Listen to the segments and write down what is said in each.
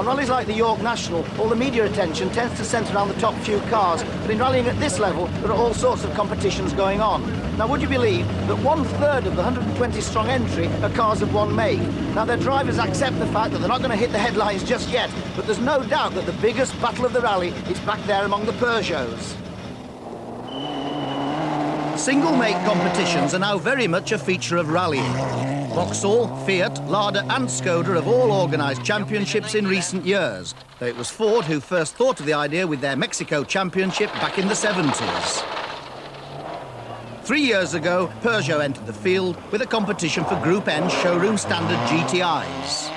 rallies like the York National, all the media attention tends to centre around the top few cars, but in rallying at this level, there are all sorts of competitions going on. Now, would you believe that 1/3 of the 120-strong entry are cars of one make? Now, their drivers accept the fact that they're not going to hit the headlines just yet, but there's no doubt that the biggest battle of the rally is back there among the Peugeots. Single-make competitions are now very much a feature of rallying. Vauxhall, Fiat, Lada and Skoda have all organised championships in recent years, though it was Ford who first thought of the idea with their Mexico Championship back in the 70s. 3 years ago, Peugeot entered the field with a competition for Group N showroom standard GTIs.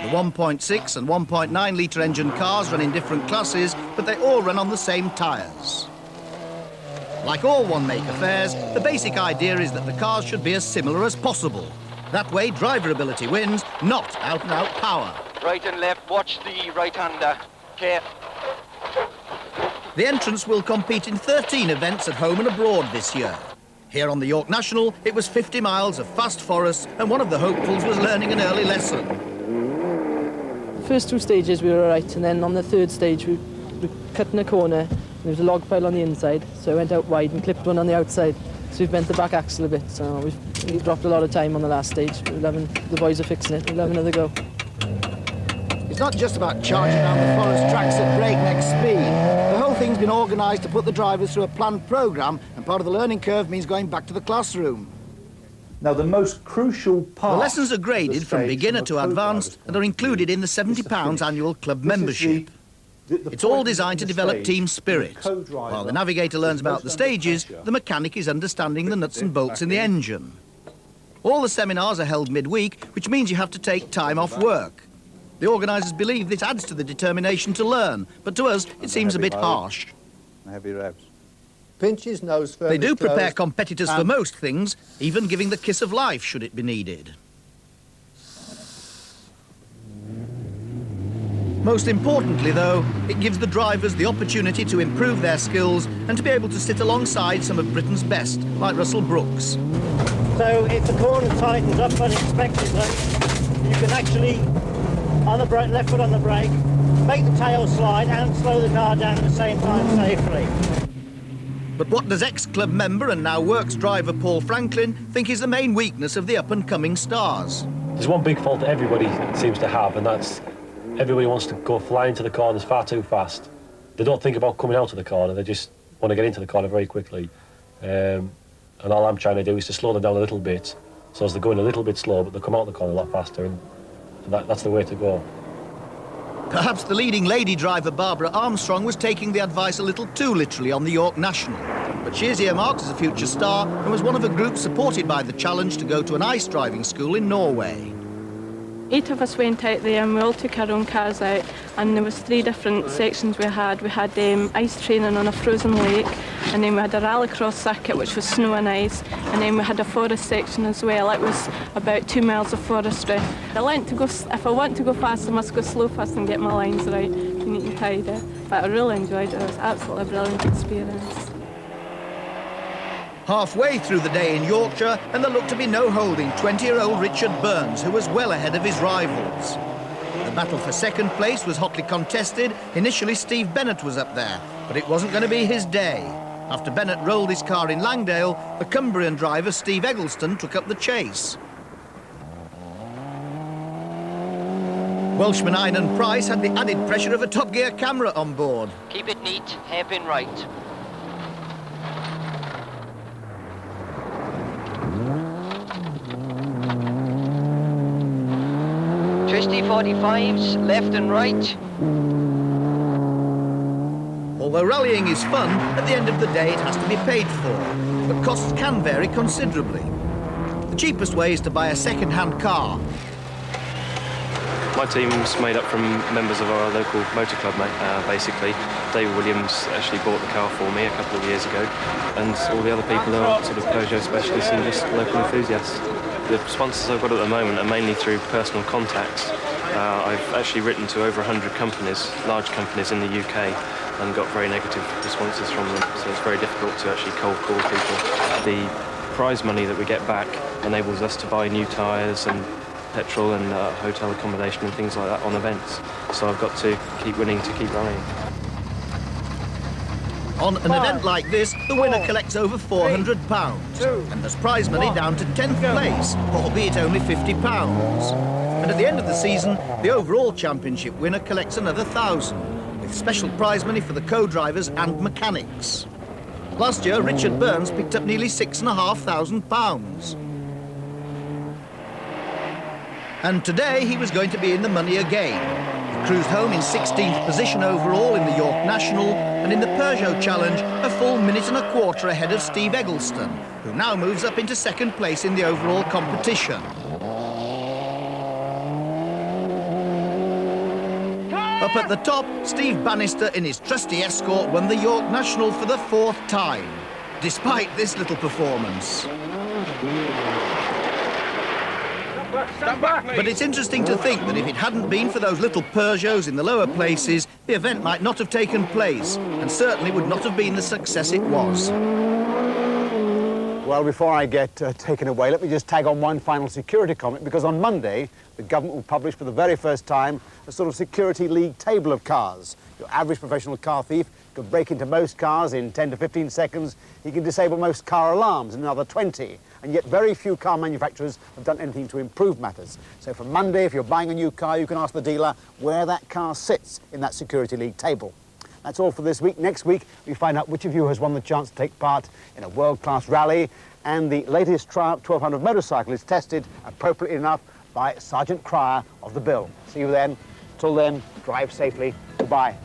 The 1.6 and 1.9 litre engine cars run in different classes, but they all run on the same tyres. Like all one-make affairs, the basic idea is that the cars should be as similar as possible. That way, driver ability wins, not out-and-out power. Right and left, watch the right-hander. Okay. The entrants will compete in 13 events at home and abroad this year. Here on the York National, it was 50 miles of fast forest, and one of the hopefuls was learning an early lesson. The first 2 stages we were all right, and then on the 3rd stage we cut in a corner. There was a log pile on the inside, so I went out wide and clipped one on the outside. So we've bent the back axle a bit, so we've dropped a lot of time on the last stage. The boys are fixing it. We'll have another go. It's not just about charging down the forest tracks at breakneck speed. The whole thing's been organised to put the drivers through a planned programme, and part of the learning curve means going back to the classroom. Now, the most crucial part... The lessons are graded from beginner to advanced and are included in the £70 annual club membership. It's all designed to develop team spirit. While the navigator learns about the stages, the mechanic is understanding the nuts and bolts in the engine. All the seminars are held midweek, which means you have to take time off work. The organisers believe this adds to the determination to learn, but to us it seems a bit harsh. Heavy revs. Pinch his nose firmly. They do prepare competitors for most things, even giving the kiss of life should it be needed. Most importantly, though, it gives the drivers the opportunity to improve their skills and to be able to sit alongside some of Britain's best, like Russell Brooks. So if the corner tightens up unexpectedly, you can actually, on the brake, left foot on the brake, make the tail slide and slow the car down at the same time safely. But what does ex-club member and now Works driver Paul Franklin think is the main weakness of the up-and-coming stars? There's one big fault that everybody seems to have, and that's everybody wants to go flying to the corners far too fast. They don't think about coming out of the corner, they just want to get into the corner very quickly. And all I'm trying to do is to slow them down a little bit, so as they're going a little bit slow, but they come out of the corner a lot faster, and that's the way to go. Perhaps the leading lady driver Barbara Armstrong was taking the advice a little too literally on the York National. But she is earmarked as a future star and was one of a group supported by the challenge to go to an ice driving school in Norway. 8 of us went out there and we all took our own cars out, and there was 3 different sections we had. We had ice training on a frozen lake, and then we had a rallycross circuit which was snow and ice, and then we had a forest section as well. It was about 2 miles of forestry. I learned to go, if I want to go fast I must go slow first and get my lines right, neat and tidy. But I really enjoyed it. It was absolutely a brilliant experience. Halfway through the day in Yorkshire, and there looked to be no holding 20-year-old Richard Burns, who was well ahead of his rivals. The battle for second place was hotly contested. Initially, Steve Bennett was up there, but it wasn't going to be his day. After Bennett rolled his car in Langdale, the Cumbrian driver Steve Eggleston took up the chase. Welshman Einan Price had the added pressure of a Top Gear camera on board. Keep it neat, hairpin right. Twisty 45s, left and right. Although rallying is fun, at the end of the day it has to be paid for, but costs can vary considerably. The cheapest way is to buy a second-hand car. My team's made up from members of our local motor club, basically. David Williams actually bought the car for me a couple of years ago, and all the other people are sort of Peugeot specialists and just local enthusiasts. The sponsors I've got at the moment are mainly through personal contacts. I've actually written to over 100 companies, large companies in the UK, and got very negative responses from them, so it's very difficult to actually cold call people. The prize money that we get back enables us to buy new tyres and petrol and hotel accommodation and things like that on events. So I've got to keep winning to keep rallying. On an event like this, the winner collects over £400, and there's prize money down to 10th place, albeit only £50. And at the end of the season, the overall championship winner collects another £1,000, with special prize money for the co-drivers and mechanics. Last year, Richard Burns picked up nearly £6,500. And today, he was going to be in the money again. He cruised home in 16th position overall in the York National, and in the Peugeot Challenge, a full minute and a quarter ahead of Steve Eggleston, who now moves up into second place in the overall competition. Up at the top, Steve Bannister in his trusty Escort won the York National for the 4th time, despite this little performance. But it's interesting to think that if it hadn't been for those little Peugeots in the lower places, the event might not have taken place, and certainly would not have been the success it was. Well, before I get taken away, let me just tag on one final security comment, because on Monday, the government will publish for the very first time a sort of security league table of cars. Your average professional car thief can break into most cars in 10 to 15 seconds. He can disable most car alarms in another 20. And yet very few car manufacturers have done anything to improve matters. So from Monday, if you're buying a new car, you can ask the dealer where that car sits in that security league table. That's all for this week. Next week, we find out which of you has won the chance to take part in a world-class rally, and the latest Triumph 1200 motorcycle is tested, appropriately enough, by Sergeant Cryer of the Bill. See you then. Till then, drive safely. Goodbye.